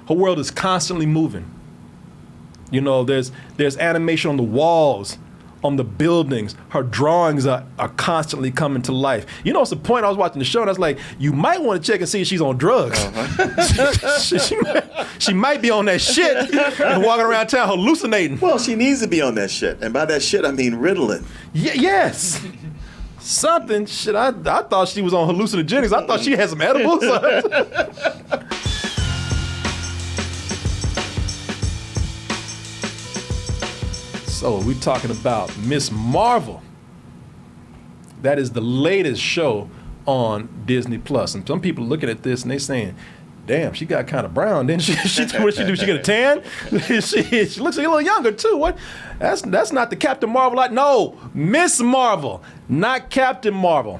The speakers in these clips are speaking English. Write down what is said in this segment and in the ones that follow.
Her world is constantly moving. You know, there's animation on the walls, on the buildings. Her drawings are constantly coming to life. You know, it's the point I was watching the show and I was like, you might want to check and see if she's on drugs. she might be on that shit and walking around town hallucinating. Well, she needs to be on that shit. And by that shit, I mean Ritalin. Yes. Something. Shit, I thought she was on hallucinogenics. I thought she had some edibles. So we're talking about Miss Marvel. That is the latest show on Disney Plus. And some people looking at this and they saying, damn, she got kind of brown, didn't she? What she do? She get a tan? she looks a little younger too. What? That's not the Captain Marvel. No, Miss Marvel, not Captain Marvel.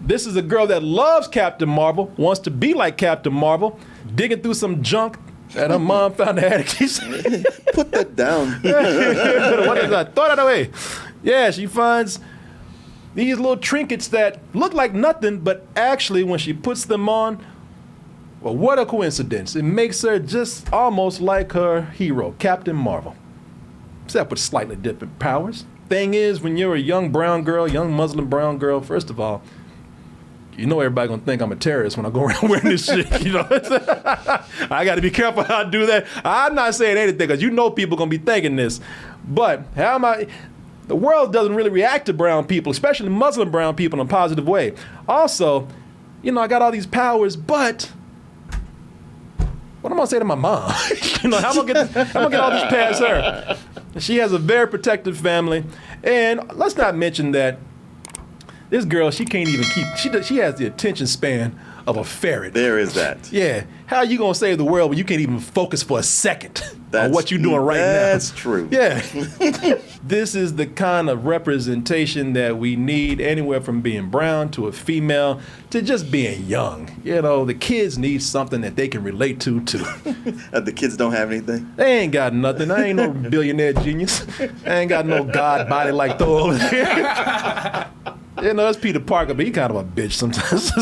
This is a girl that loves Captain Marvel, wants to be like Captain Marvel, digging through some junk that her mom found in the attic. Put that down. What is that? Throw that away. Yeah, she finds these little trinkets that look like nothing, but actually when she puts them on, well, what a coincidence. It makes her just almost like her hero, Captain Marvel. Except with slightly different powers. Thing is, when you're a young brown girl, young Muslim brown girl, first of all, you know everybody gonna think I'm a terrorist when I go around wearing this shit, you know. I gotta be careful how I do that. I'm not saying anything because you know people gonna be thinking this. But how am I? The world doesn't really react to brown people, especially Muslim brown people, in a positive way. Also, you know, I got all these powers, but what am I gonna say to my mom? You know, how am I gonna get all this past her? She has a very protective family, and let's not mention that this girl, she can't even she has the attention span of a ferret. There is that. Yeah. How are you going to save the world when you can't even focus for a second on what you're doing right now? That's true. Yeah. This is the kind of representation that we need, anywhere from being brown to a female to just being young. You know, the kids need something that they can relate to, too. The kids don't have anything? They ain't got nothing. I ain't no billionaire genius. I ain't got no God body like Thor over there. You know, that's Peter Parker, but he kind of a bitch sometimes.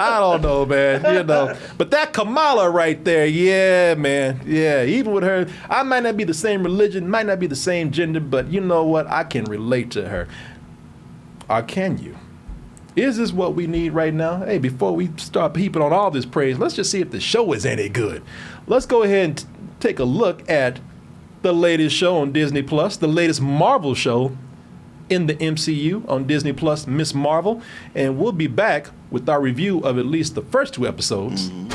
I don't know, man. You know, but that Kamala right there, yeah, man, yeah. Even with her, I might not be the same religion, might not be the same gender, but you know what? I can relate to her. Or can you? Is this what we need right now? Hey, before we start heaping on all this praise, let's just see if the show is any good. Let's go ahead and take a look at the latest show on Disney Plus, the latest Marvel show in the MCU on Disney Plus, Miss Marvel, and we'll be back with our review of at least the first 2 episodes. I'm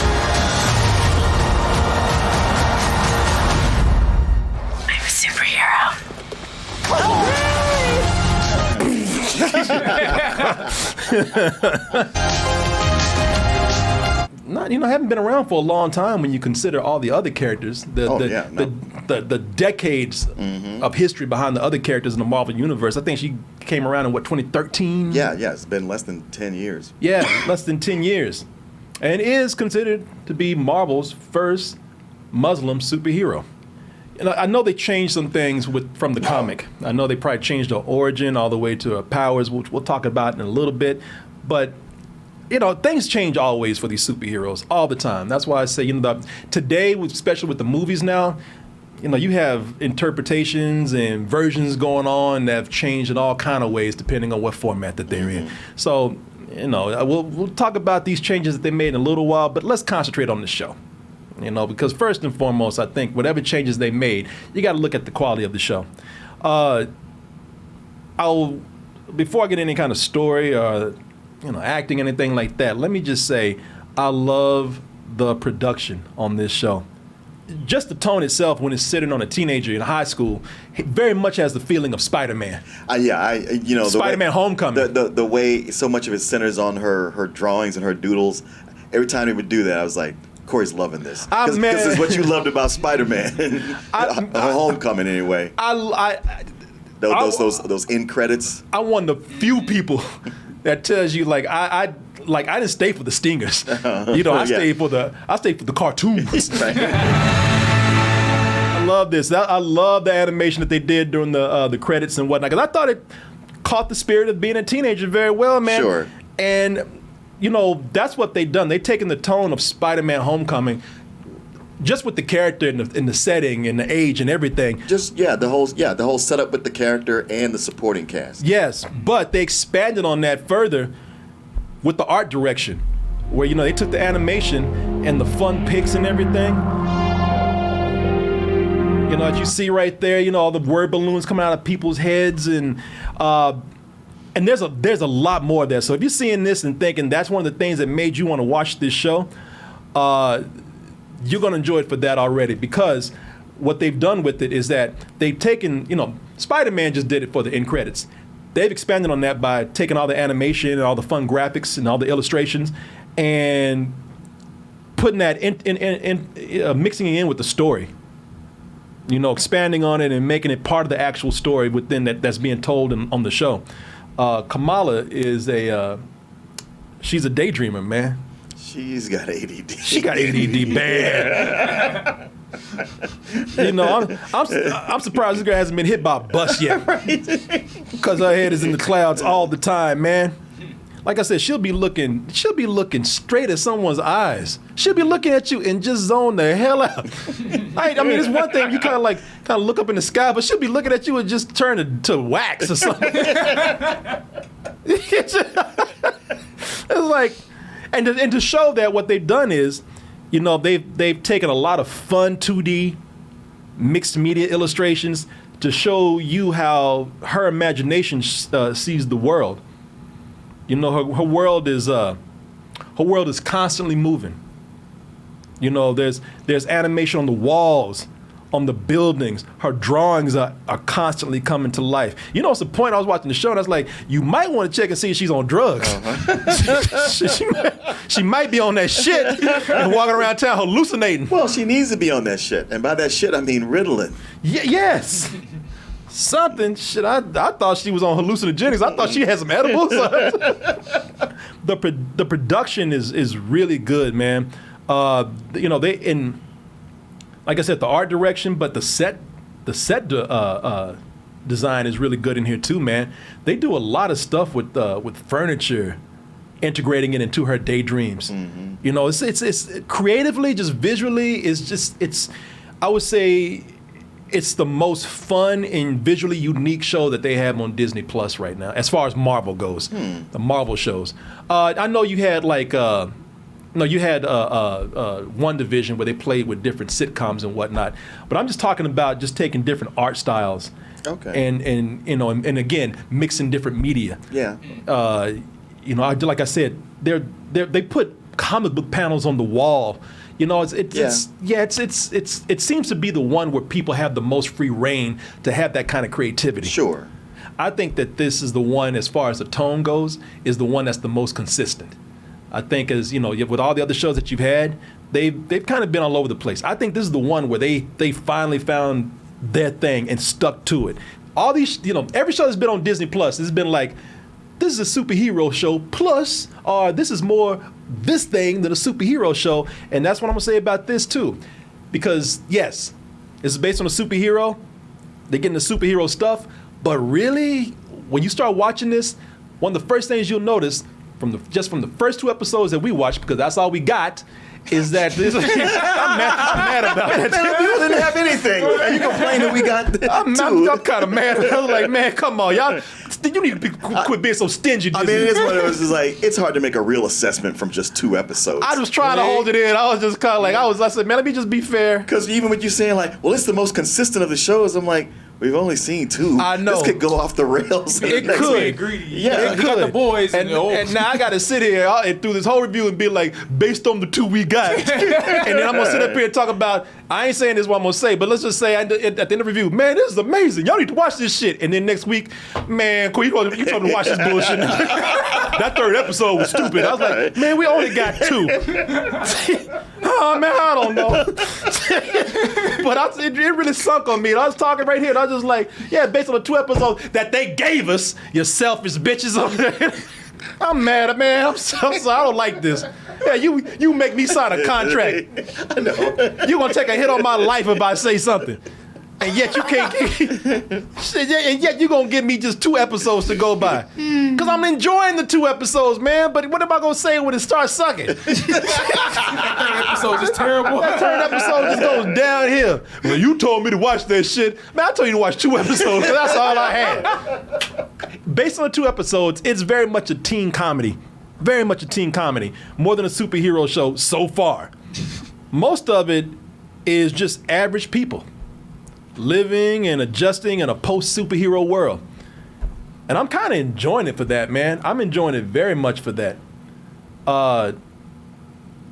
a superhero. Not, you know, haven't been around for a long time when you consider all the other characters, the decades of history behind the other characters in the Marvel Universe. I think she came around in, 2013? Yeah, it's been less than 10 years. Yeah, less than 10 years. And is considered to be Marvel's first Muslim superhero. And I know they changed some things from the comic. I know they probably changed her origin all the way to her powers, which we'll talk about in a little bit. But you know, things change always for these superheroes, all the time. That's why I say, you know, today, especially with the movies now, you know, you have interpretations and versions going on that have changed in all kind of ways depending on what format that they're in. So, you know, we'll talk about these changes that they made in a little while, but let's concentrate on the show. You know, because first and foremost, I think whatever changes they made, you got to look at the quality of the show. Before I get any kind of story or acting, anything like that, let me just say I love the production on this show. Just the tone itself, when it's sitting on a teenager in high school, it very much has the feeling of Spider-Man. Spider-Man Homecoming. The way so much of it centers on her drawings and her doodles. Every time they would do that, I was like, Corey's loving this. Because it's what you loved about Spider-Man. Homecoming, anyway. Those end credits. I'm one of the few people that tells you I didn't stay for the stingers. I stayed for the cartoons. I love this. I love the animation that they did during the credits and whatnot, because I thought it caught the spirit of being a teenager very well, man. Sure. And that's what they've done. They've taken the tone of Spider-Man Homecoming, just with the character and the setting and the age and everything. The whole setup with the character and the supporting cast. Yes, but they expanded on that further with the art direction, where they took the animation and the fun pics and everything. As you see right there, all the word balloons coming out of people's heads, and there's a lot more there. So if you're seeing this and thinking that's one of the things that made you want to watch this show, you're going to enjoy it for that already, because what they've done with it is that they've taken, Spider-Man just did it for the end credits. They've expanded on that by taking all the animation and all the fun graphics and all the illustrations and putting that mixing it in with the story. Expanding on it and making it part of the actual story within that's being told on the show. Kamala is she's a daydreamer, man. She's got ADD. She got ADD bad. I'm surprised this girl hasn't been hit by a bus yet. Because her head is in the clouds all the time, man. Like I said, she'll be looking straight at someone's eyes. She'll be looking at you and just zone the hell out. I mean, it's one thing you kind of look up in the sky, but she'll be looking at you and just turn to wax or something. It's like, and to show that what they've done is, they've taken a lot of fun 2D mixed media illustrations to show you how her imagination sees the world. Her world is constantly moving. There's animation on the walls, on the buildings. Her drawings are constantly coming to life. It's the point I was watching the show and I was like, you might want to check and see if she's on drugs. she might be on that shit and walking around town hallucinating. Well, she needs to be on that shit. And by that shit, I mean Ritalin. Yes. Something. Shit, I thought she was on hallucinogenics. I thought she had some edibles. The production is really good, man. Like I said, the art direction, but the set design is really good in here too, man. They do a lot of stuff with furniture, integrating it into her daydreams. Mm-hmm. It's creatively, just visually, I would say it's the most fun and visually unique show that they have on Disney Plus right now, as far as Marvel goes. The Marvel shows. I know you had One Division where they played with different sitcoms and whatnot, but I'm just talking about just taking different art styles. Okay. And again, mixing different media. Yeah. Like I said, they put comic book panels on the wall. It seems to be the one where people have the most free reign to have that kind of creativity. Sure. I think that this is the one, as far as the tone goes, is the one that's the most consistent. I think with all the other shows that you've had, they've kind of been all over the place. I think this is the one where they finally found their thing and stuck to it. All these, every show that's been on Disney Plus has been like, this is a superhero show plus, or this is more this thing than a superhero show. And that's what I'm gonna say about this too. Because yes, it's based on a superhero, they're getting the superhero stuff, but really, when you start watching this, one of the first things you'll notice from the first 2 episodes that we watched, because that's all we got, is that this. I'm mad about it. We didn't have anything, and you complain that we got I'm kind of mad. I was like, man, come on, y'all. You need to quit being so stingy. I mean, it is one of those. It's hard to make a real assessment from just 2 episodes. I was trying to hold it in. I was just kind of like, I said, man, let me just be fair. Because even with you saying like, well, it's the most consistent of the shows, I'm like, we've only seen 2. I know. This could go off the rails. It could. Yeah, it could. The boys and now I got to sit here and through this whole review and be like, based on the 2 we got. And then I'm going to sit up here and talk about, I ain't saying this what I'm going to say, but let's just say at the end of the review, man, this is amazing. Y'all need to watch this shit. And then next week, man, you told me to watch this bullshit. That 3rd episode was stupid. I was like, man, we only got 2. Oh, man, I don't know. But it really sunk on me. And I was talking right here, and I was just like, yeah, based on the 2 episodes that they gave us, you selfish bitches over there. I'm mad, man. I'm sorry. I don't like this. Yeah, you make me sign a contract. I know. You're going to take a hit on my life if I say something. and yet you can't and yet you're going to give me just 2 episodes to go by. Because I'm enjoying the 2 episodes, man. But what am I going to say when it starts sucking? That third episode is terrible. That third episode just goes downhill. Well, you told me to watch that shit. Man, I told you to watch 2 episodes. That's all I had. Based on the 2 episodes, it's very much a teen comedy. Very much a teen comedy. More than a superhero show so far. Most of it is just average people living and adjusting in a post-superhero world. And I'm kind of enjoying it for that, man. I'm enjoying it very much for that.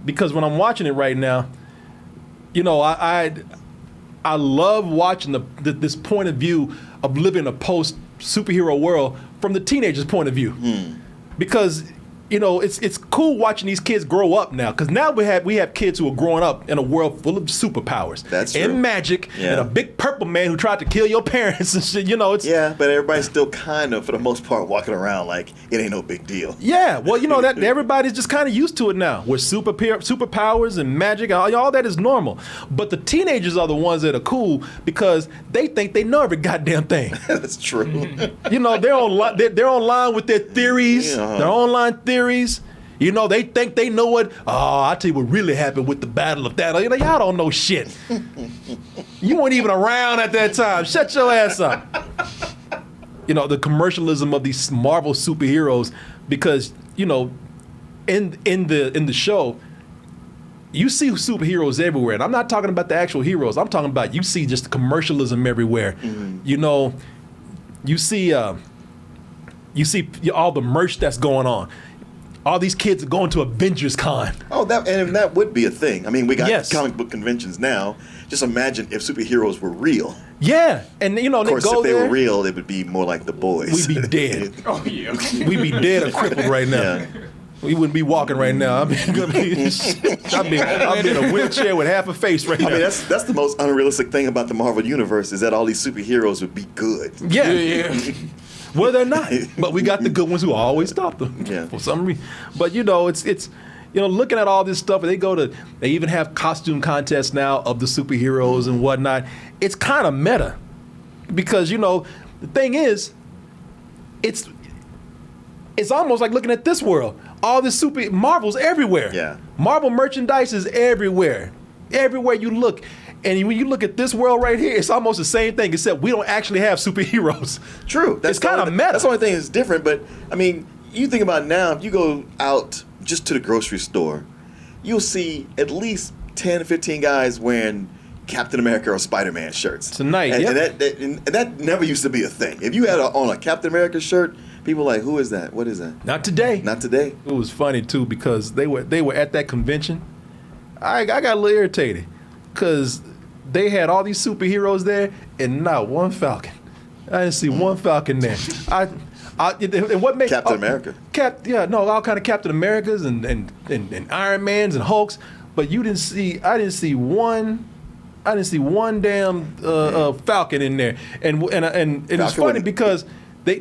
Because when I'm watching it right now, you know, I love watching this point of view of living in a post-superhero world from the teenager's point of view. Because, you know, it's cool watching these kids grow up now, because now we have kids who are growing up in a world full of superpowers. That's true. And magic, and a big purple man who tried to kill your parents and shit. You know, it's but everybody's still kind of, for the most part, walking around like it ain't no big deal. Yeah, well, you know that everybody's just kind of used to it now, with superpowers and magic. All that is normal. But the teenagers are the ones that are cool because they think they know every goddamn thing. That's true. You know, they're online with their theories, their online theories. You know, they think they know it. Oh, I'll tell you what really happened with the Battle of that. You know, y'all don't know shit. You weren't even around at that time. Shut your ass up. You know, the commercialism of these Marvel superheroes, because, you know, in the show, you see superheroes everywhere. And I'm not talking about the actual heroes. I'm talking about, you see just commercialism everywhere. You know, you see all the merch that's going on. All these kids are going to Avengers Con. Oh, that would be a thing. I mean, we got comic book conventions now. Just imagine if superheroes were real. Yeah, and you know, of course, if they were real, it would be more like The Boys. We'd be dead. Oh yeah. We'd be dead or crippled right now. Yeah. We wouldn't be walking right now. I'd be in a wheelchair with half a face right now. I mean, that's the most unrealistic thing about the Marvel Universe, is that all these superheroes would be good. Yeah. Well, they're not, but we got the good ones who always stop them for some reason. But you know, it's you know, looking at all this stuff, they even have costume contests now of the superheroes and whatnot. It's kind of meta, because you know, the thing is, it's almost like looking at this world. All this Marvel's everywhere. Yeah, Marvel merchandise is everywhere. Everywhere you look. And when you look at this world right here, it's almost the same thing, except we don't actually have superheroes. True. It's kind of meta. That's the only thing that's different. But, I mean, you think about it now, if you go out just to the grocery store, you'll see at least 10 or 15 guys wearing Captain America or Spider-Man shirts. Tonight, and that never used to be a thing. If you had on a Captain America shirt, people were like, who is that? What is that? Not today. Not today. It was funny, too, because they were at that convention. I got a little irritated, because they had all these superheroes there and not one Falcon. I didn't see one Falcon there. And what made Captain America? All kind of Captain Americas and Iron Mans and Hulks, but I didn't see one damn Falcon in there. And it's funny because they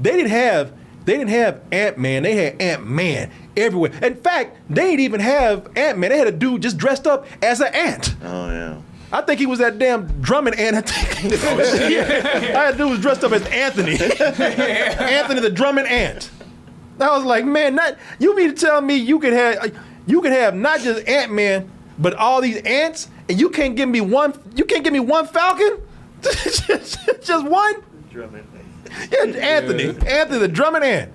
didn't have Ant-Man. They had Ant-Man everywhere. In fact, they didn't even have Ant-Man. They had a dude just dressed up as an ant. Oh, yeah. I think he was that damn drumming ant. I had a dude was dressed up as Anthony. Anthony the drumming ant. I was like, man, you mean to tell me you could have not just Ant-Man, but all these ants, and you can't give me one Falcon? Just one? Drumming. Yeah, Anthony the drumming ant.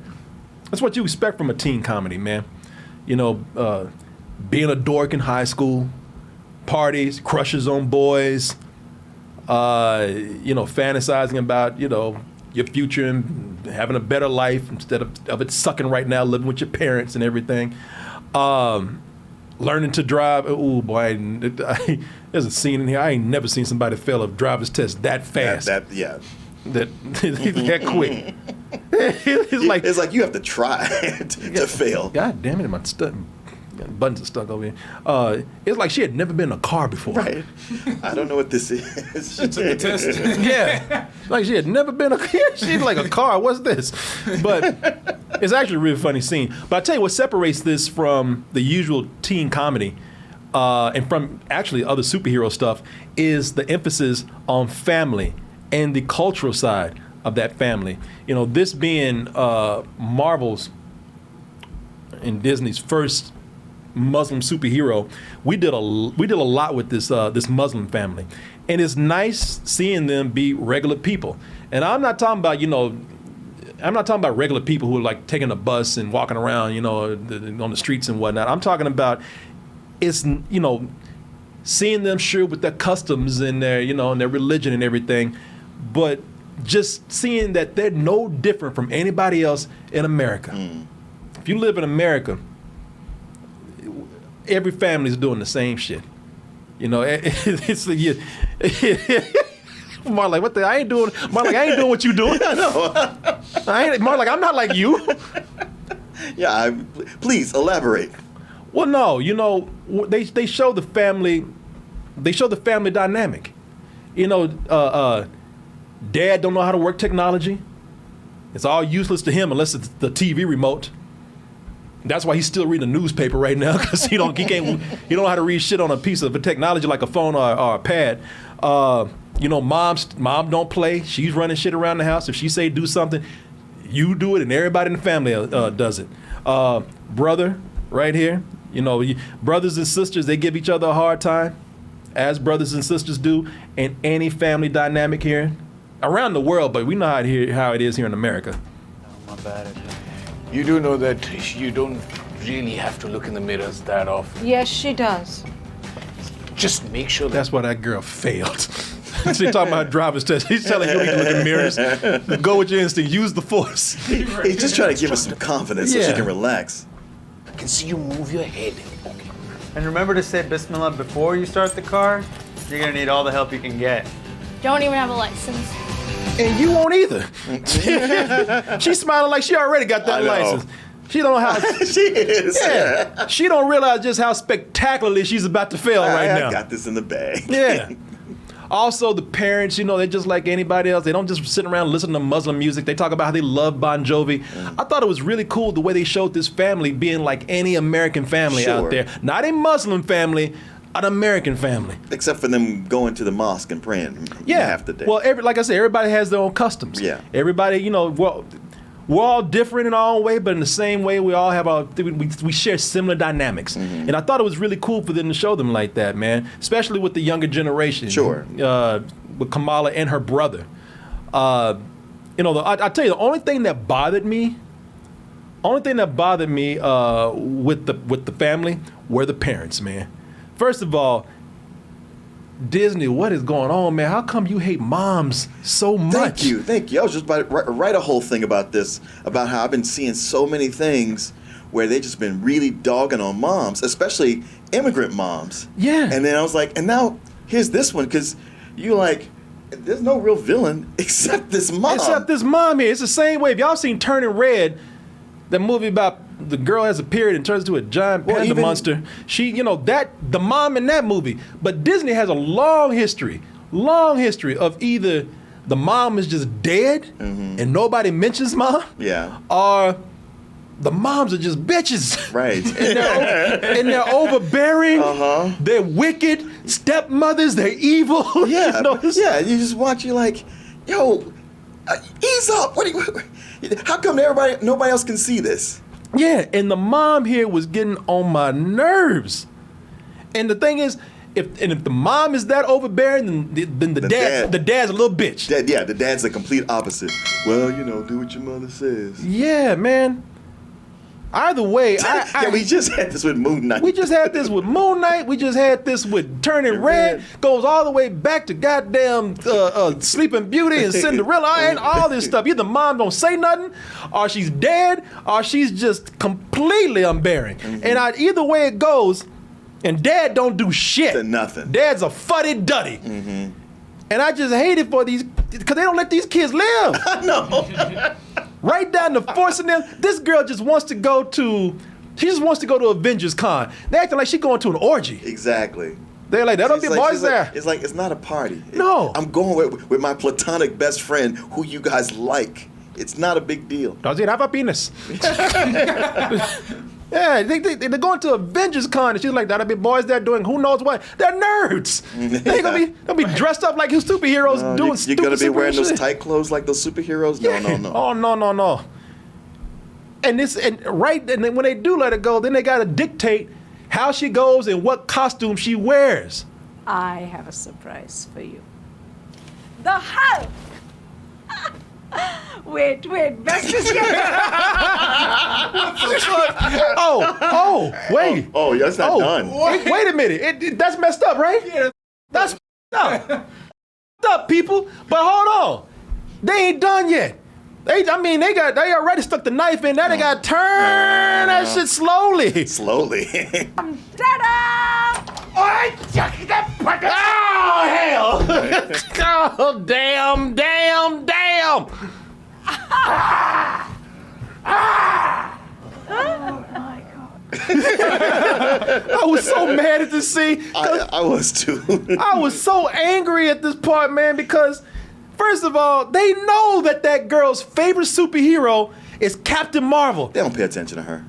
That's what you expect from a teen comedy, man. You know, being a dork in high school, parties, crushes on boys, you know, fantasizing about, you know, your future and having a better life instead of it sucking right now, living with your parents and everything. Learning to drive. Oh boy, there's a scene in here. I ain't never seen somebody fail a driver's test that fast. That quick. It's like you have to try to fail. God damn it, my buttons are stuck over here. It's like she had never been in a car before. Right. I don't know what this is. She took a test. Yeah. Like she had never been she's like a car. What's this? But it's actually a really funny scene. But I tell you what separates this from the usual teen comedy. and from actually other superhero stuff, is the emphasis on family and the cultural side of that family. You know, this being Marvel's and Disney's first Muslim superhero, we did a lot with this Muslim family, and it's nice seeing them be regular people. And I'm not talking about regular people who are like taking a bus and walking around, on the streets and whatnot. I'm talking about seeing them sure with their customs and their and their religion and everything, but just seeing that they're no different from anybody else in America. If you live in America, every family's doing the same shit. It's Mark like, what the? I ain't doing what you doing. I know. Mark like, I'm not like you. Yeah, please elaborate. Well, no, they show the family. They show the family dynamic. Dad don't know how to work technology. It's all useless to him unless it's the TV remote. That's why he's still reading a newspaper right now, because he don't know how to read shit on a piece of technology like a phone or a pad. Mom don't play. She's running shit around the house. If she say do something, you do it, and everybody in the family does it. Brother, right here. Brothers and sisters, they give each other a hard time, as brothers and sisters do in any family dynamic here around the world. But we know how it is here in America. Oh, my bad. You do know that you don't really have to look in the mirrors that often. Yes, she does. Just make sure That's why that girl failed. She's talking about driver's test. He's telling you to look in mirrors. Go with your instinct. Use the force. He's just trying to give her some confidence so she can relax. I can see you move your head. And remember to say Bismillah before you start the car. You're gonna need all the help you can get. Don't even have a license. And you won't either. She's smiling like she already got that license. She don't know how. She is. Yeah. She don't realize just how spectacularly she's about to fail right now. I got this in the bag. Yeah. Also, the parents, they're just like anybody else. They don't just sit around listening to Muslim music. They talk about how they love Bon Jovi. I thought it was really cool the way they showed this family being like any American family out there. Not a Muslim family, an American family. Except for them going to the mosque and praying half the day. Well, like I said, everybody has their own customs. Yeah. Everybody, we're all different in our own way, but in the same way, we all have we share similar dynamics. And I thought it was really cool for them to show them like that, man, especially with the younger generation. Sure. With Kamala and her brother. I tell you, the only thing that bothered me with the family were the parents, man. First of all, Disney, what is going on, man? How come you hate moms so much? Thank you. I was just about to write a whole thing about this, about how I've been seeing so many things where they just been really dogging on moms, especially immigrant moms. Yeah. And then I was like, and now here's this one, because you like, there's no real villain except this mom. Except this mom here. It's the same way. If y'all seen Turning Red, that movie about the girl has a period and turns into a giant panda monster. She, the mom in that movie. But Disney has a long history of either the mom is just dead and nobody mentions mom. Yeah. Or the moms are just bitches. Right. and they're overbearing. They're wicked. Stepmothers, they're evil. Yeah. You just watch, you're like, yo, ease up. How come nobody else can see this? Yeah, and the mom here was getting on my nerves. And the thing is, if the mom is that overbearing, then the dad's a little bitch. The dad's the complete opposite. Well, do what your mother says. Yeah, man. Either way, we just had this with Moon Knight. We just had this with Moon Knight. We just had this with Turning Red. Goes all the way back to goddamn Sleeping Beauty and Cinderella and all this stuff. Either mom don't say nothing, or she's dead, or she's just completely unbearing. And either way it goes, and dad don't do shit. To nothing. Dad's a fuddy-duddy. And I just hate it for these, because they don't let these kids live. I know. Right down to forcing them. This girl just wants to go to Avengers Con. They acting like she going to an orgy. Exactly. They're like, there'll be boys there. It's like, it's not a party. No. I'm going with my platonic best friend who you guys like. It's not a big deal. Does it have a penis? Yeah, they're going to Avengers con, and she's like, that'll be boys there doing who knows what. They're nerds. They ain't gonna be dressed up like superheroes doing stupid. You're gonna be wearing shit. those tight clothes like those superheroes? Yeah. No. Oh no. And then when they do let her go, then they gotta dictate how she goes and what costume she wears. I have a surprise for you. The Hulk! Wait, best is yet. Wait. Oh, that's not done. Wait a minute. That's messed up, right? Yeah. That's messed up, people. But hold on. They ain't done yet. They already stuck the knife in there. They got to turn that shit slowly. Slowly. Ta-da! Oh, hell. Oh, damn. I was so mad at this scene. I was too. I was so angry at this part, man, because first of all, they know that girl's favorite superhero is Captain Marvel. They don't pay attention to her.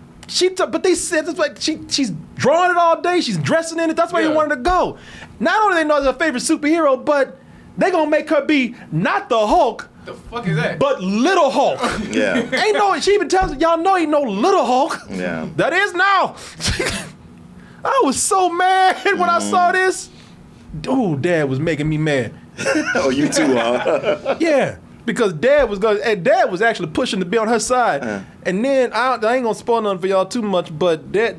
But they said that's like she's drawing it all day. She's dressing in it. That's where they wanted to go. Not only they know it's her favorite superhero, but they gonna make her be not the Hulk. The fuck is that? But Little Hulk. Yeah. She even tells y'all know ain't no Little Hulk. Yeah. That is now. I was so mad when I saw this. Ooh, Dad was making me mad. Oh, you too, huh? Yeah. Because Dad was actually pushing to be on her side. And then I ain't gonna spoil nothing for y'all too much, but Dad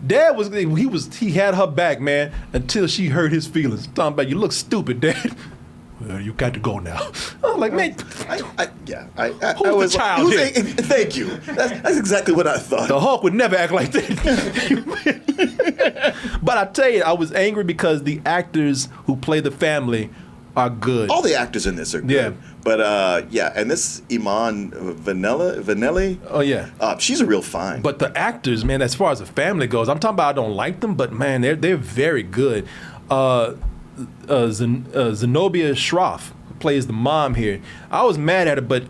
he had her back, man, until she hurt his feelings. Talking about, you look stupid, Dad. Well, you got to go now. I was like, man. Who's the child here? Thank you. That's exactly what I thought. The Hulk would never act like that. But I tell you, I was angry because the actors who play the family are good. All the actors in this are good. Yeah. But and this Iman Vanelli. Oh yeah. She's a real fine. But the actors, man, as far as the family goes, I'm talking about I don't like them, but man, they're very good. Zenobia Shroff plays the mom here. I was mad at her, but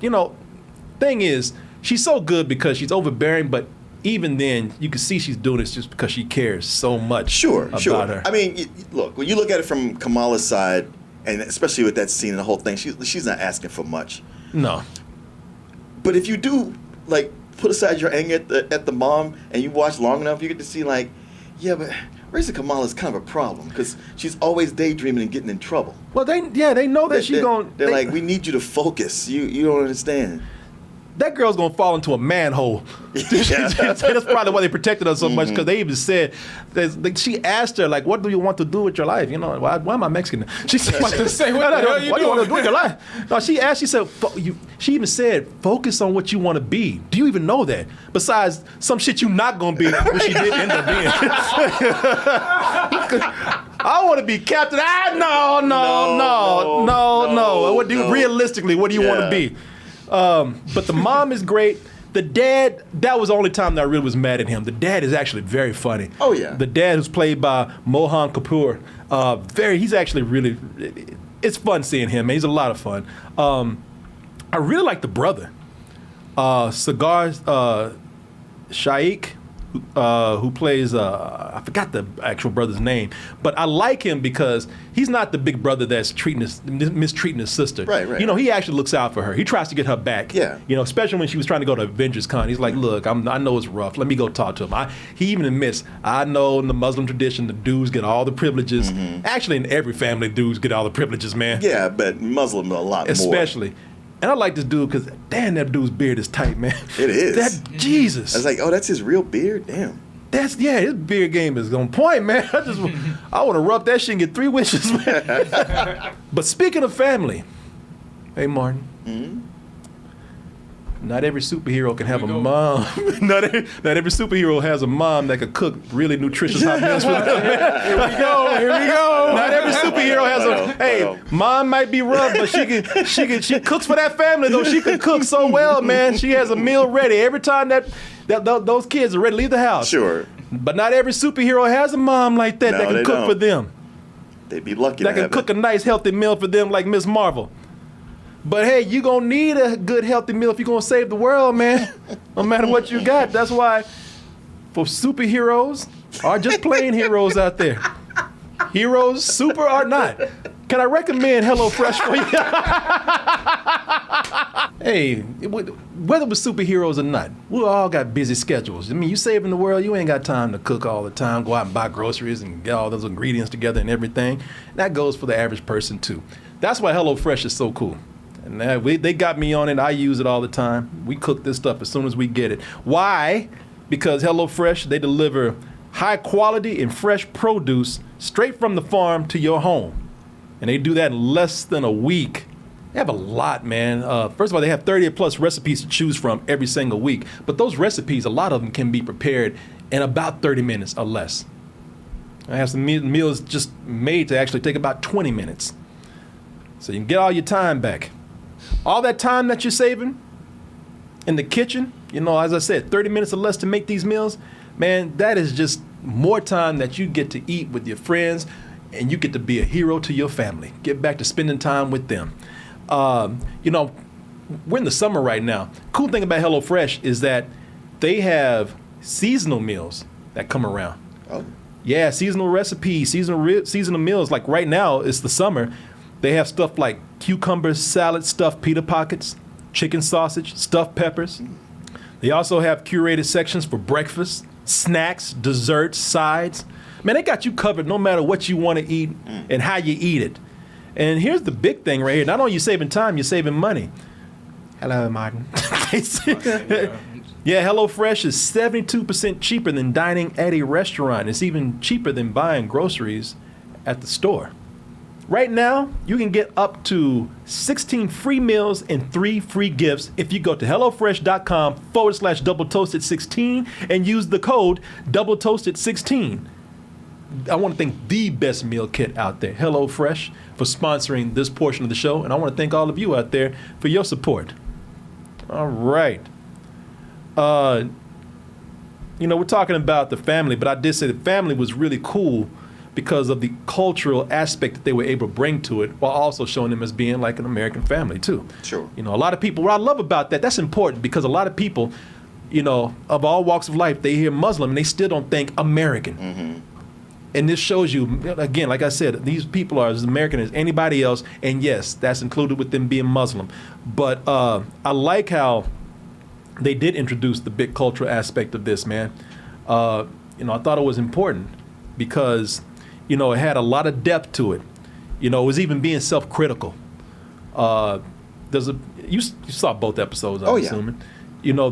thing is, she's so good because she's overbearing, but even then, you can see she's doing this just because she cares so much about her. I mean, look, when you look at it from Kamala's side, and especially with that scene and the whole thing, she's not asking for much. No. But if you do, put aside your anger at the mom, and you watch long enough, you get to see, but Raisa Kamala is kind of a problem because she's always daydreaming and getting in trouble. Well, they know that she's going. They're like, we need you to focus. You don't understand. That girl's gonna fall into a manhole. That's probably why they protected her so much, because they even said, she asked her, what do you want to do with your life? Why am I Mexican? She said, what the hell you what do you want to doing? do with your life? No, she said, she even said, focus on what you want to be. Do you even know that? Besides some shit you're not gonna be, which she did end up being. I want to be captain. No. Realistically, what do you want to be? But the mom is great. The dad, that was the only time that I really was mad at him. The dad is actually very funny. Oh, yeah. The dad, who's played by Mohan Kapoor, he's actually really, it's fun seeing him, man. He's a lot of fun. I really like the brother, Sagar Shaikh, who plays, I forgot the actual brother's name, but I like him because he's not the big brother that's mistreating his sister. Right. He actually looks out for her. He tries to get her back. Yeah. Especially when she was trying to go to Avengers con. He's like, look, I know it's rough. Let me go talk to him. He even admits, I know in the Muslim tradition, the dudes get all the privileges. Mm-hmm. Actually, in every family, dudes get all the privileges, man. Yeah, but Muslim a lot more. Especially. And I like this dude because, damn, that dude's beard is tight, man. It is. Jesus. I was like, oh, that's his real beard? Damn. His beard game is on point, man. I want to rub that shit and get 3 wishes, man. But speaking of family, hey, Martin. Mm-hmm. Not every superhero can have a mom. Not every superhero has a mom that could cook really nutritious hot meals for them. Here we go. Not every superhero has mom might be rough, but she cooks for that family though. She can cook so well, man. She has a meal ready every time that those kids are ready to leave the house. Sure. But not every superhero has a mom like that that can cook for them. They'd be lucky that can cook a nice healthy meal for them like Miss Marvel. But hey, you're going to need a good, healthy meal if you're going to save the world, man. No matter what you got. That's why for superheroes or just plain heroes out there. Heroes, super or not. Can I recommend HelloFresh for you? Hey, whether we're superheroes or not, we all got busy schedules. I mean, you saving the world, you ain't got time to cook all the time, go out and buy groceries and get all those ingredients together and everything. That goes for the average person too. That's why HelloFresh is so cool. And they got me on it. I use it all the time. We cook this stuff as soon as we get it. Why? Because HelloFresh, they deliver high quality and fresh produce straight from the farm to your home. And they do that in less than a week. They have a lot, man. First of all, they have 30 plus recipes to choose from every single week. But those recipes, a lot of them can be prepared in about 30 minutes or less. I have some meals just made to actually take about 20 minutes. So you can get all your time back. All that time that you're saving in the kitchen, you know, as I said, 30 minutes or less to make these meals, man, that is just more time that you get to eat with your friends, and you get to be a hero to your family. Get back to spending time with them. You know, we're in the summer right now. Cool thing about HelloFresh is that they have seasonal meals that come around. Oh. Yeah, seasonal recipes, seasonal meals. Like right now, it's the summer. They have stuff like cucumber salad, stuffed pita pockets, chicken sausage, stuffed peppers. They also have curated sections for breakfast, snacks, desserts, sides. Man, they got you covered no matter what you want to eat and how you eat it. And here's the big thing right here. Not only are you saving time, you're saving money. Hello, Martin. Yeah, HelloFresh is 72% cheaper than dining at a restaurant. It's even cheaper than buying groceries at the store. Right now, you can get up to 16 free meals and 3 free gifts if you go to HelloFresh.com/doubletoasted16 and use the code doubletoasted16. I want to thank the best meal kit out there, HelloFresh, for sponsoring this portion of the show. And I want to thank all of you out there for your support. All right. You know, we're talking about the family, but I did say the family was really cool because of the cultural aspect that they were able to bring to it, while also showing them as being like an American family too. Sure. You know, a lot of people, what I love about that, that's important because a lot of people, you know, of all walks of life, they hear Muslim and they still don't think American. Mm-hmm. And this shows you, again, like I said, these people are as American as anybody else. And yes, that's included with them being Muslim. But I like how they did introduce the big cultural aspect of this, man. You know, I thought it was important because, you know, it had a lot of depth to it. You know, it was even being self-critical. You saw both episodes, I'm assuming. You know,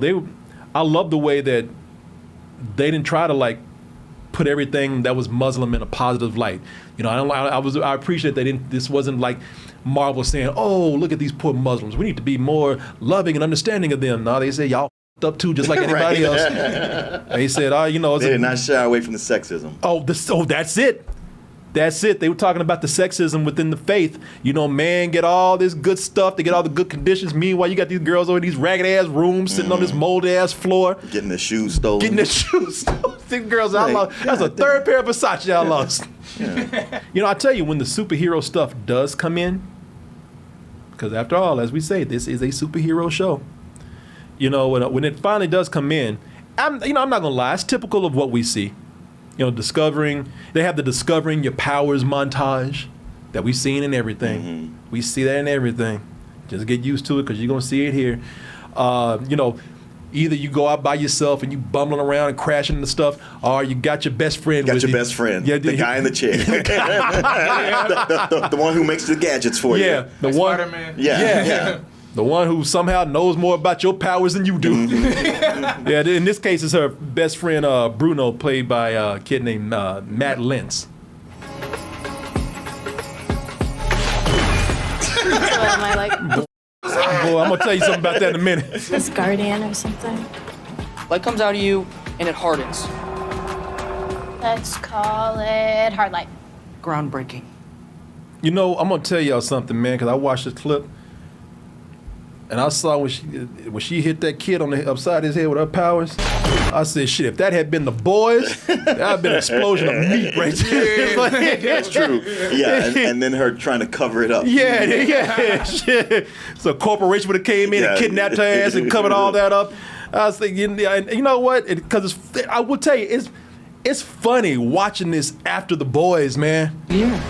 I love the way that they didn't try to like put everything that was Muslim in a positive light. You know, I appreciate that this wasn't like Marvel saying, "Oh, look at these poor Muslims. We need to be more loving and understanding of them." No, they said y'all up too, just like anybody else. They said, "Oh, you know," they did not shy away from the sexism. That's it. That's it. They were talking about the sexism within the faith. You know, man, get all this good stuff. They get all the good conditions. Meanwhile, you got these girls over in these ragged-ass rooms sitting on this moldy-ass floor. Getting their shoes stolen. These girls, I lost. That's a third pair of Versace I lost. Yeah. You know, I tell you, when the superhero stuff does come in, because after all, as we say, this is a superhero show. You know, when it finally does come in, I'm not going to lie. It's typical of what we see. You know, they have the discovering your powers montage that we've seen in everything. Mm-hmm. We see that in everything. Just get used to it because you're going to see it here. You know, either you go out by yourself and you bumbling around and crashing into stuff, or you got your best friend with you. Best friend. Yeah, the guy in the chair. the one who makes the gadgets for you. Yeah, the one. Spider-Man. Yeah. The one who somehow knows more about your powers than you do. Mm-hmm. Yeah, in this case, it's her best friend, Bruno, played by a kid named Matt Lentz. So am I like Boy, I'm going to tell you something about that in a minute. this guardian or something? Light comes out of you and it hardens. Let's call it hard light. Groundbreaking. You know, I'm going to tell y'all something, man, because I watched this clip. And I saw when she hit that kid on the upside his head with her powers. I said, shit, if that had been the boys, that would have been an explosion of meat right there. That's true. Yeah, and then her trying to cover it up. Yeah. Shit. So a corporation would have came in and kidnapped her ass and covered all that up. I was thinking, yeah, and you know what? Because I will tell you, it's funny watching this after The Boys, man. Yeah.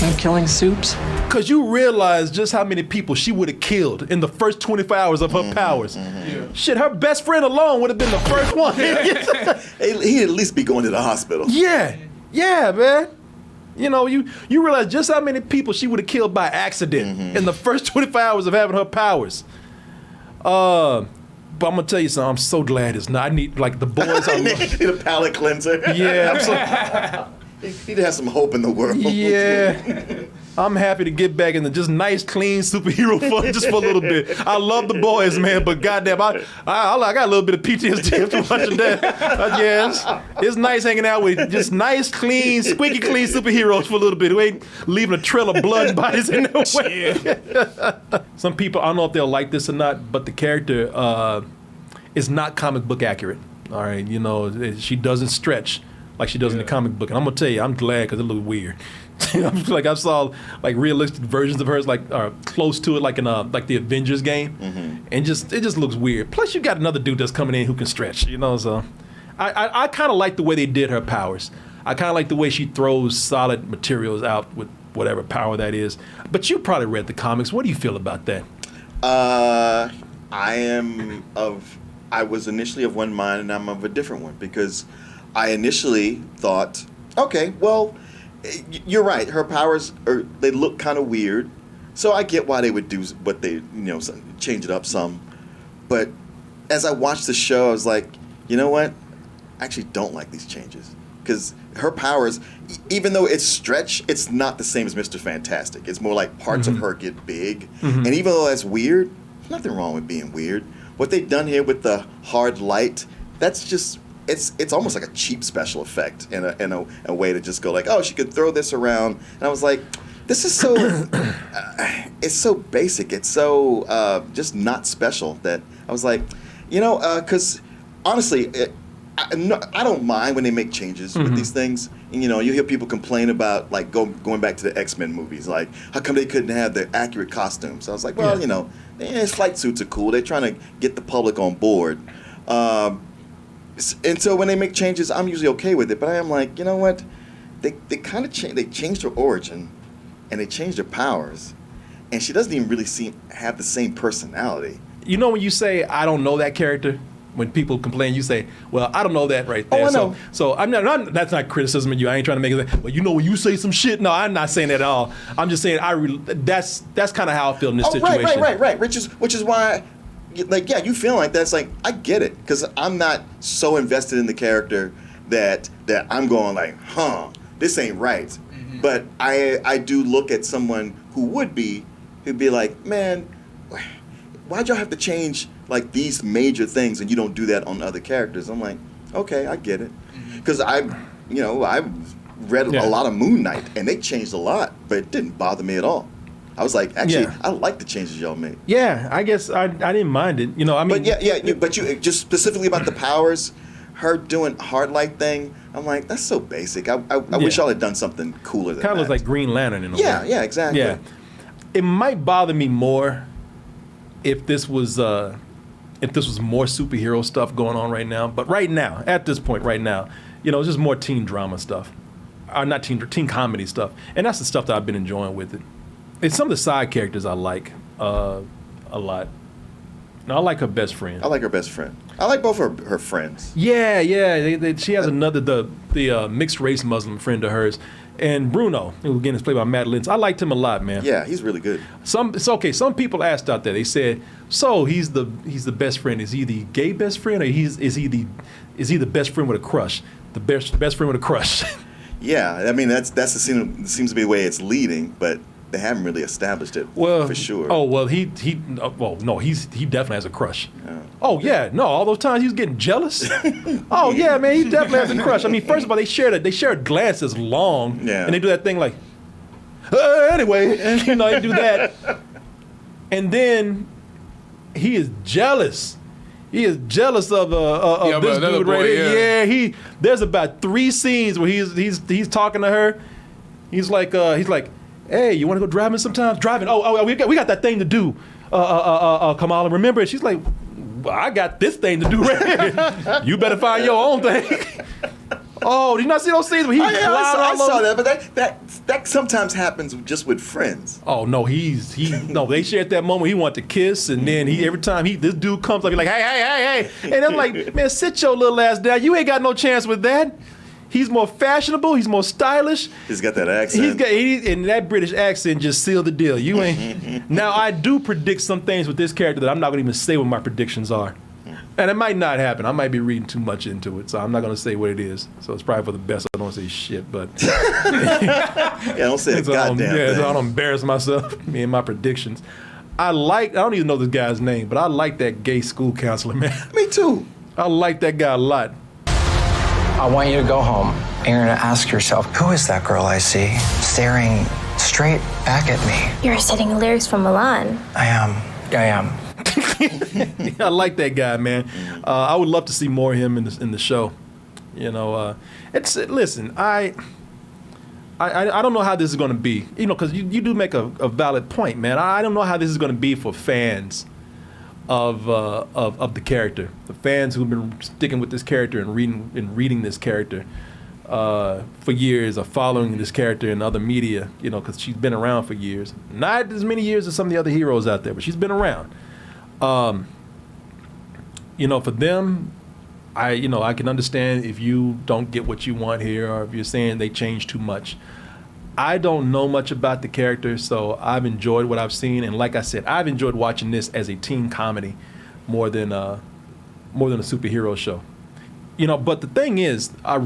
I'm killing soups. Because you realize just how many people she would have killed in the first 24 hours of her powers. Yeah. Shit, her best friend alone would have been the first one. He'd at least be going to the hospital. Yeah, man. You know, you realize just how many people she would have killed by accident in the first 24 hours of having her powers. But I'm gonna tell you something. I'm so glad it's not. I need like The Boys. I need a palate cleanser. Yeah, He'd have some hope in the world. Yeah. I'm happy to get back in the just nice, clean superhero fun just for a little bit. I love The Boys, man, but goddamn, I got a little bit of PTSD after watching that. Yes, it's nice hanging out with just nice, clean, squeaky clean superheroes for a little bit who ain't leaving a trail of blood and bodies in their way. Some people, I don't know if they'll like this or not, but the character is not comic book accurate. All right, you know, she doesn't stretch like she does in the comic book. And I'm gonna tell you, I'm glad because it looks weird. Like I saw like realistic versions of hers, like close to it, like in like the Avengers game, and it just looks weird. Plus, you got another dude that's coming in who can stretch, you know. So, I kind of like the way they did her powers. I kind of like the way she throws solid materials out with whatever power that is. But you probably read the comics. What do you feel about that? I was initially of one mind, and I'm of a different one because I initially thought, okay, well. You're right. Her powers they look kind of weird, so I get why they would do what they change it up some. But as I watched the show, I was like, you know what? I actually don't like these changes because her powers, even though it's stretch, it's not the same as Mr. Fantastic. It's more like parts of her get big, and even though that's weird, there's nothing wrong with being weird. What they've done here with the hard light, that's just. It's almost like a cheap special effect in a way to just go like, oh, she could throw this around, and I was like, this is so it's so basic, it's so just not special that I was like, because honestly, I don't mind when they make changes with these things. And, you hear people complain about like going back to the X-Men movies, like how come they couldn't have the accurate costumes? I was like, well, flight suits are cool. They're trying to get the public on board. And so when they make changes, I'm usually okay with it. But I am like, you know what? They kind of they changed her origin, and they changed her powers, and she doesn't even really have the same personality. You know when you say I don't know that character, when people complain, you say, well, I don't know that right there. Oh, I know. So I'm not. That's not criticism of you. I ain't trying to make it. Well, when you say some shit, no, I'm not saying that at all. I'm just saying that's kind of how I feel in this situation. Right. Which is why. Like, yeah, you feel like that. It's like, I get it, because I'm not so invested in the character that I'm going like, this ain't right. But I do look at someone who'd be like, man, why'd y'all have to change like these major things and you don't do that on other characters? I'm like, okay, I get it. Because I've read a lot of Moon Knight, and they changed a lot, but it didn't bother me at all. I was like, actually, I like the changes y'all made. Yeah, I guess I didn't mind it. I mean. But but you just specifically about the powers, her doing hard light thing. I'm like, that's so basic. I wish y'all had done something cooler than that. Kind of looks like Green Lantern in a way. Yeah, exactly. Yeah, it might bother me more if this was more superhero stuff going on right now. But right now, at this point, it's just more teen drama stuff, not teen comedy stuff, and that's the stuff that I've been enjoying with it. It's some of the side characters I like a lot. No, I like her best friend. I like her best friend. I like both her friends. Yeah. She has another the mixed race Muslim friend of hers, and Bruno, who again is played by Matt Lintz. I liked him a lot, man. Yeah, he's really good. It's okay. Some people asked out there. They said, so he's the best friend. Is he the gay best friend, or is he the best friend with a crush? The best friend with a crush. Yeah, I mean that's the scene. Seems to be the way it's leading, but. They haven't really established it for sure. Oh well, he definitely has a crush. No, all those times he was getting jealous. Oh yeah, man, he definitely has a crush. I mean, first of all, they share glances long, and they do that thing like, anyway, they do that, and then he is jealous. He is jealous of this dude right here. Yeah, there's about 3 scenes where he's talking to her. He's like. Hey, you want to go driving sometimes? Driving. Oh, we got that thing to do, Kamala. Remember? She's like, well, I got this thing to do right here. You better find your own thing. Oh, did you not see those scenes where I saw that, but that sometimes happens just with friends. Oh no, no. They shared that moment. He wanted to kiss, and then every time this dude comes up, he's like, hey, and I'm like, man, sit your little ass down. You ain't got no chance with that. He's more fashionable. He's more stylish. He's got that accent. And that British accent just sealed the deal. You ain't. Now I do predict some things with this character that I'm not gonna even say what my predictions are. And it might not happen. I might be reading too much into it, so I'm not going to say what it is. So it's probably for the best. I don't say shit, but yeah, don't say a goddamn thing. Yeah, so I don't embarrass myself. Me and my predictions. I don't even know this guy's name, but I like that gay school counselor, man. Me too. I like that guy a lot. I want you to go home and you're going to ask yourself, who is that girl I see staring straight back at me? You're reciting lyrics from Milan. I am. I like that guy, man. I would love to see more of him in the show. You know, listen. I don't know how this is going to be. You know, because you do make a valid point, man. I don't know how this is going to be for fans of the character, the fans who've been sticking with this character and reading this character for years, or following this character in other media. You know, because she's been around for years. Not as many years as some of the other heroes out there, but she's been around. You know, for them, I can understand if you don't get what you want here, or if you're saying they changed too much. I don't know much about the character, so I've enjoyed what I've seen, and like I said, I've enjoyed watching this as a teen comedy more than a superhero show. You know, but the thing is, I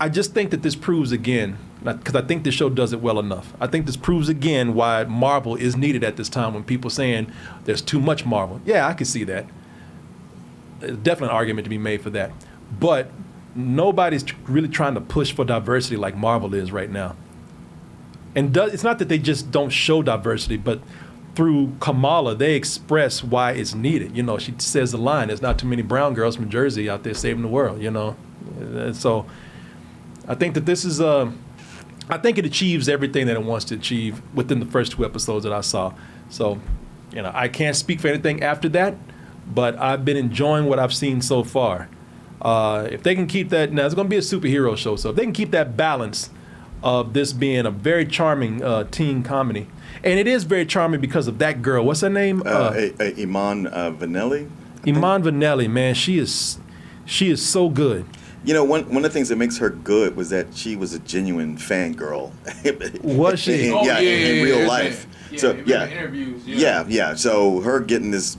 just think that this proves again, because I think this show does it well enough. I think this proves again why Marvel is needed at this time, when people saying there's too much Marvel. Yeah, I can see that. There's definitely an argument to be made for that. But nobody's really trying to push for diversity like Marvel is right now. And it's not that they just don't show diversity, but through Kamala, they express why it's needed. You know, she says the line, there's not too many brown girls from Jersey out there saving the world, you know. So I think that this is I think it achieves everything that it wants to achieve within the first 2 episodes that I saw. So, you know, I can't speak for anything after that, but I've been enjoying what I've seen so far. If they can keep that, now it's going to be a superhero show, so if they can keep that balance of this being a very charming teen comedy, and it is very charming because of that girl. What's her name? Iman Vannelli. Iman Vannelli, man, she is so good. You know, one of the things that makes her good was that she was a genuine fangirl. Was she? in real life. Yeah, interviews. Yeah. So her getting this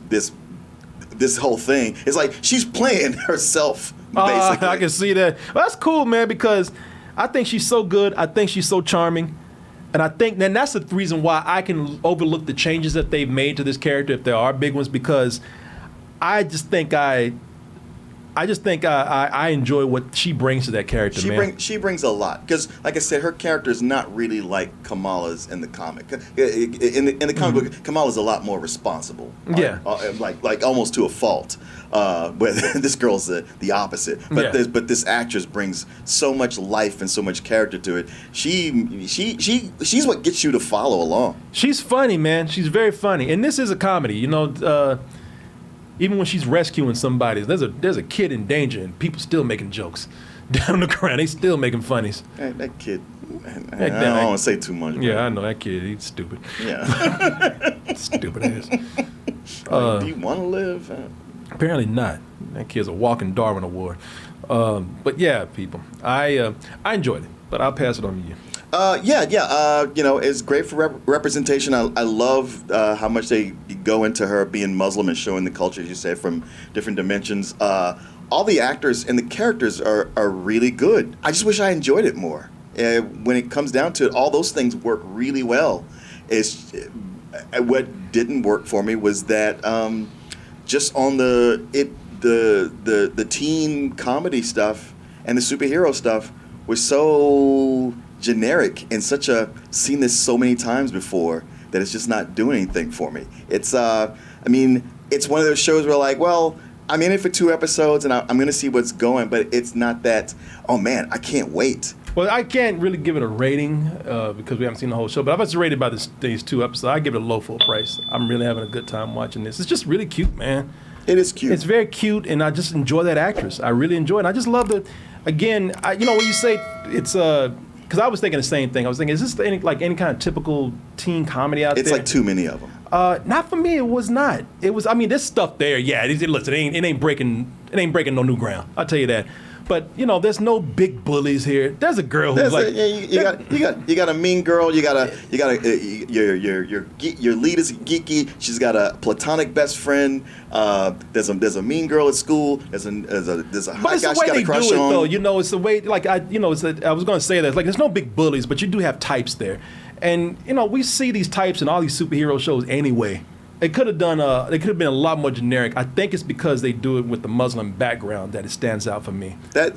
whole thing, it's like she's playing herself, basically. I can see that. Well, that's cool, man, because I think she's so good. I think she's so charming. And I think then that's the reason why I can overlook the changes that they've made to this character, if there are big ones, because I just think I enjoy what she brings to that character, man. She brings a lot, because, like I said, her character is not really like Kamala's in the comic. In the comic book, Kamala's a lot more responsible. Yeah, like almost to a fault. But this girl's the opposite. But this actress brings so much life and so much character to it. She's what gets you to follow along. She's funny, man. She's very funny, and this is a comedy. You know. Even when she's rescuing somebody, there's a kid in danger, and people still making jokes down on the ground. They still making funnies. That kid, I don't want to say too much. Yeah, I know that kid. He's stupid. Yeah, stupid ass. Do you want to live? Apparently not. That kid's a walking Darwin Award. But yeah, people, I enjoyed it, but I'll pass it on to you. You know, it's great for representation. I love how much they go into her being Muslim and showing the culture, as you say, from different dimensions. All the actors and the characters are really good. I just wish I enjoyed it more. When it comes down to it, all those things work really well. What didn't work for me was that just on the teen comedy stuff and the superhero stuff was so generic and seen this so many times before that it's just not doing anything for me. It's it's one of those shows where, like, well, I'm in it for 2 episodes and I'm going to see what's going, but it's not that, oh man, I can't wait Well, I can't really give it a rating because we haven't seen the whole show, but I've just rated by these 2 episodes. I give it a low full price. I'm really having a good time watching this. It's just really cute, man. It is cute. It's very cute, and I just enjoy that actress. I really enjoy it. And I just love the, again, when you say it's because I was thinking the same thing. I was thinking, is this any kind of typical teen comedy out there? It's like too many of them. Not for me. It was not. It was. I mean, this stuff there. Yeah. Listen, it ain't breaking no new ground. I'll tell you that. But there's no big bullies here. There's a girl who's you got a mean girl. You got your lead is geeky. She's got a platonic best friend. There's a mean girl at school. There's a hot guy she got a crush on. Though, it's the way I was going to say that there's no big bullies, but you do have types there, and we see these types in all these superhero shows anyway. They could have been a lot more generic. I think it's because they do it with the Muslim background that it stands out for me. That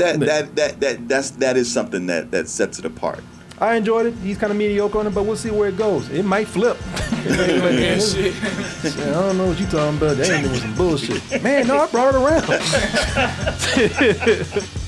is something that sets it apart. I enjoyed it. He's kind of mediocre on it, but we'll see where it goes. It might flip. I don't know what you talking about. That ain't doing some bullshit. Man, no, I brought it around.